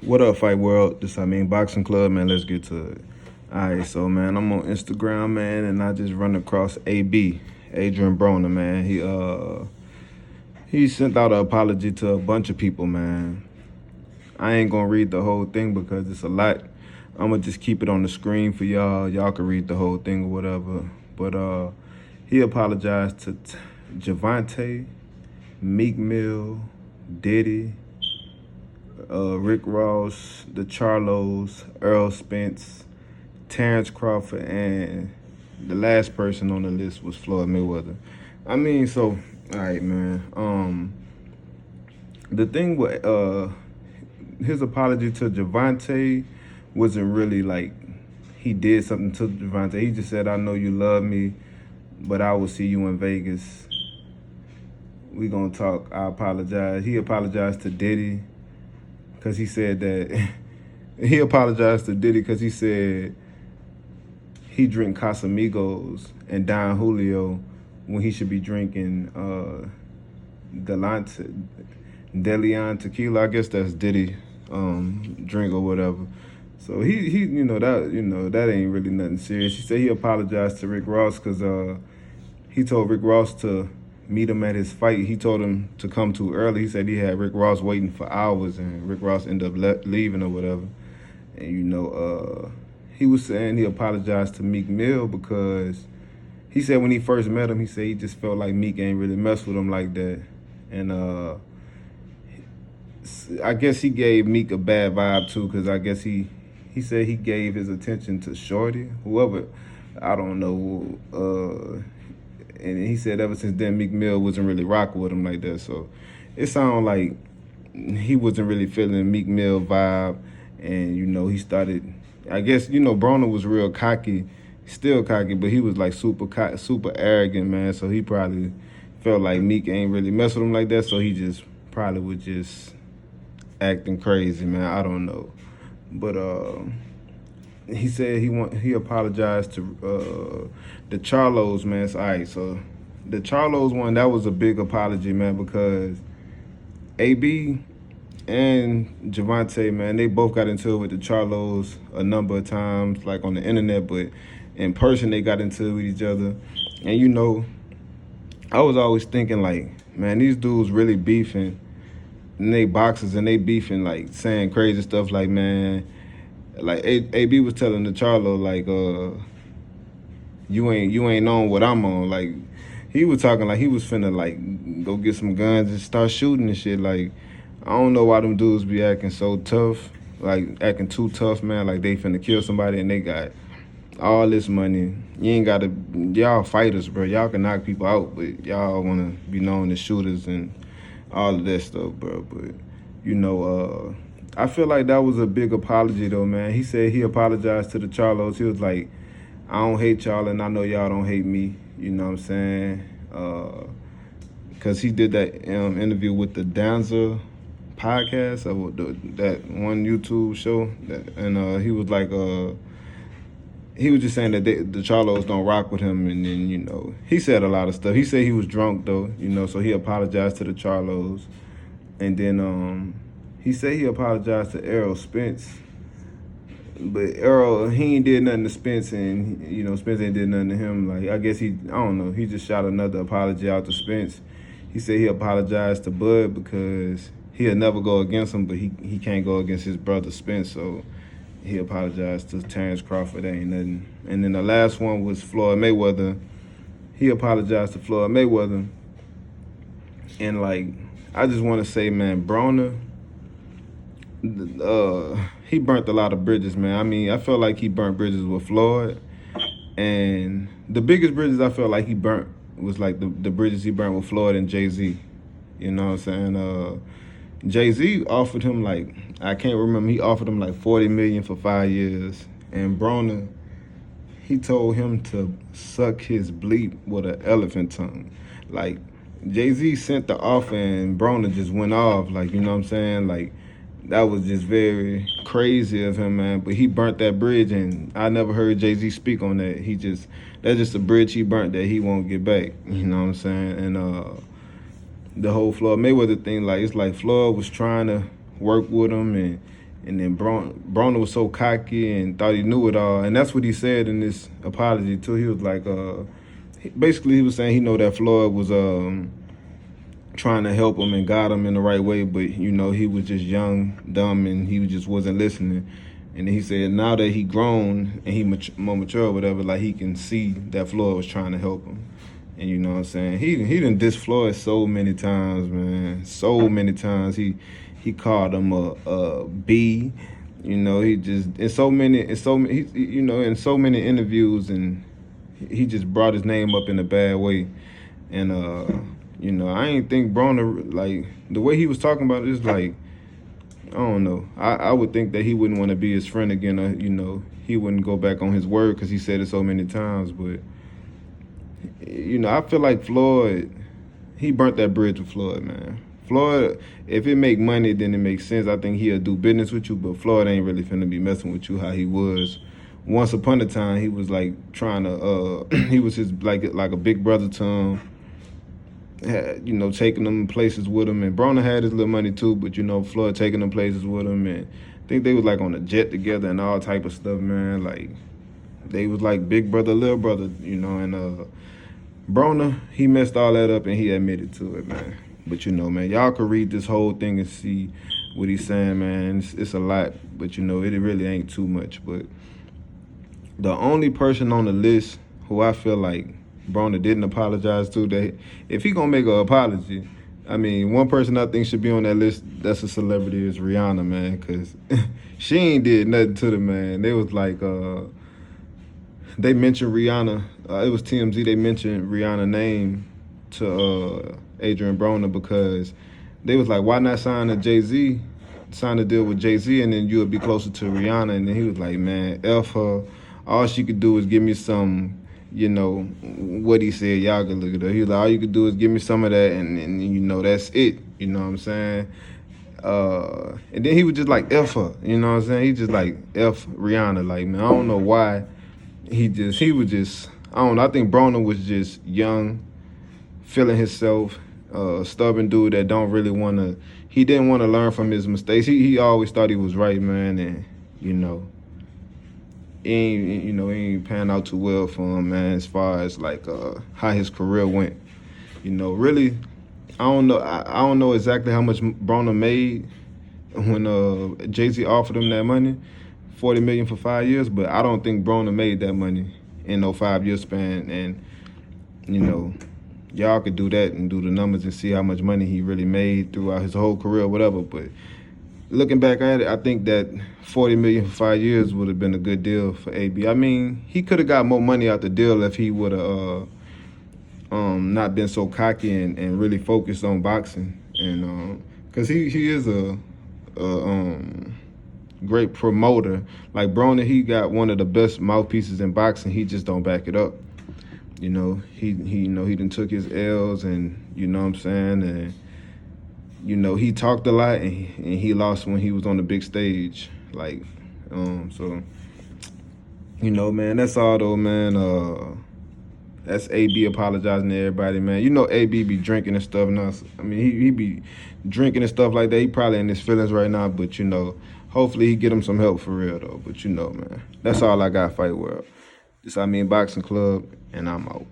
What up, Fight World? This Amin Boxing Club, man. Let's get to it. Alright, so man, I'm on Instagram, man, and I just run across Adrien Broner, man. He sent out an apology to a bunch of people, man. I ain't gonna read the whole thing because it's a lot. I'm gonna just keep it on the screen for y'all. Y'all can read the whole thing or whatever. But he apologized to Javante, Meek Mill, Diddy, Rick Ross, the Charlos, Earl Spence, Terrence Crawford, and the last person on the list was Floyd Mayweather. I mean, so all right, man. The thing with his apology to Javante wasn't really like he did something to Javante. He just said, "I know you love me, but I will see you in Vegas. We gonna talk. I apologize." He apologized to Diddy because he said that he apologized to Diddy because he said he drink Casamigos and Don Julio when he should be drinking Deleon tequila. I guess that's Diddy drink or whatever. So he that ain't really nothing serious. He said he apologized to Rick Ross because he told Rick Ross to meet him at his fight. He told him to come too early. He said he had Rick Ross waiting for hours, and Rick Ross ended up leaving or whatever. And he was saying he apologized to Meek Mill because he said when he first met him, he said he just felt like Meek ain't really mess with him like that. And I guess he gave Meek a bad vibe too, because I guess he said he gave his attention to Shorty, whoever, I don't know. And he said ever since then, Meek Mill wasn't really rocking with him like that. So it sounded like he wasn't really feeling Meek Mill vibe. And, he started, I guess, Broner was real cocky, still cocky, but he was like super arrogant, man. So he probably felt like Meek ain't really mess with him like that. So he just probably was just acting crazy, man. I don't know. But he said he apologized to the Charlos, man. So, all right, so the Charlos one, that was a big apology, man, because AB and Javante, man, they both got into it with the Charlos a number of times, like on the internet, but in person they got into it with each other. And I was always thinking like, man, these dudes really beefing, and they boxers and they beefing, like saying crazy stuff like, man, like AB was telling the Charlo like, you ain't on what I'm on. Like he was talking like he was finna like go get some guns and start shooting and shit. Like I don't know why them dudes be acting so tough, like acting too tough, man. Like they finna kill somebody and they got all this money. You ain't gotta, y'all fighters, bro. Y'all can knock people out, but y'all wanna be known as shooters and all of that stuff, bro. But I feel like that was a big apology though, man. He said he apologized to the Charlos. He was like, I don't hate y'all and I know y'all don't hate me. You know what I'm saying? Because he did that interview with the Danza podcast, or that one YouTube show. And he was like, he was just saying that the Charlos don't rock with him. And then, he said a lot of stuff. He said he was drunk though, so he apologized to the Charlos. And then he said he apologized to Errol Spence. But Earl, he ain't did nothing to Spence, and Spence ain't did nothing to him. Like I guess I don't know. He just shot another apology out to Spence. He said he apologized to Bud because he'll never go against him, but he can't go against his brother Spence. So he apologized to Terrence Crawford. That ain't nothing. And then the last one was Floyd Mayweather. He apologized to Floyd Mayweather. And like I just want to say, man, Broner. He burnt a lot of bridges, man. I mean, I felt like he burnt bridges with Floyd, and the biggest bridges I felt like he burnt was like the bridges he burnt with Floyd and Jay-Z. You know what I'm saying? Jay-Z offered him like, I can't remember, he offered him like $40 million for 5 years, and Broner, he told him to suck his bleep with an elephant tongue. Like Jay-Z sent the offer and Broner just went off, like, you know what I'm saying? Like that was just very crazy of him, man. But he burnt that bridge, and I never heard Jay-Z speak on that. That's just a bridge he burnt that he won't get back. You know what I'm saying? And the whole Floyd Mayweather thing, like it's like Floyd was trying to work with him, and And then Broner was so cocky and thought he knew it all. And that's what he said in this apology, too. He was like, basically he was saying he know that Floyd was trying to help him and guide him in the right way, but, you know, he was just young, dumb, and he just wasn't listening. And then he said now that he grown and he more mature or whatever, like he can see that Floyd was trying to help him. And you know what I'm saying? He done dissed Floyd so many times, man. So many times. He called him a B. You know, he just in so many interviews, and he just brought his name up in a bad way. And you know, I ain't think Broner, like the way he was talking about it, is like, I don't know. I would think that he wouldn't want to be his friend again. You know, he wouldn't go back on his word because he said it so many times. But you know, I feel like Floyd, he burnt that bridge with Floyd, man. Floyd, if it make money, then it makes sense. I think he'll do business with you, but Floyd ain't really finna be messing with you how he was. Once upon a time, he was like trying to, he was his like a big brother to him. You know, taking them places with him, and Broner had his little money too, but you know, Floyd taking them places with him, and I think they was like on a jet together and all type of stuff, man. Like they was like big brother, little brother, you know. And Broner, he messed all that up, and he admitted to it, man. But you know, man, y'all could read this whole thing and see what he's saying, man. It's a lot, but you know, it really ain't too much. But the only person on the list who I feel like Broner didn't apologize to, that if he gonna make an apology, I mean, one person I think should be on that list that's a celebrity is Rihanna, man, because she ain't did nothing to the man. They was like, they mentioned Rihanna. It was TMZ. They mentioned Rihanna's name to Adrien Broner because they was like, why not sign a deal with Jay-Z, and then you would be closer to Rihanna. And then he was like, man, F her. All she could do is give me some, you know, what he said, y'all can look it up. He was like, all you could do is give me some of that, and you know, that's it. You know what I'm saying? And then he was just like, F her. You know what I'm saying? He just like, F Rihanna. Like, man, I don't know why. He was just, I don't know. I think Broner was just young, feeling himself, stubborn dude that don't really want to, he didn't want to learn from his mistakes. He always thought he was right, man, and, you know, he ain't pan out too well for him, man, as far as like how his career went. You know, really, I don't know exactly how much Broner made when Jay-Z offered him that money, $40 million for 5 years, but I don't think Broner made that money in no 5-year span. And you know, y'all could do that and do the numbers and see how much money he really made throughout his whole career or whatever. But looking back at it, I think that $40 million for 5 years would have been a good deal for AB. I mean, he could have got more money out the deal if he would have not been so cocky and really focused on boxing. And because he is a great promoter. Like Broner, he got one of the best mouthpieces in boxing. He just don't back it up. You know, he done took his L's, and you know what I'm saying, and you know, he talked a lot, and he lost when he was on the big stage. Like, so, you know, man, that's all though, man. That's AB apologizing to everybody, man. You know, AB be drinking and stuff now. I mean, he be drinking and stuff like that. He probably in his feelings right now, but you know, hopefully he get him some help for real though. But you know, man, that's all I got, Fight World. This Amin Boxing Club, and I'm out.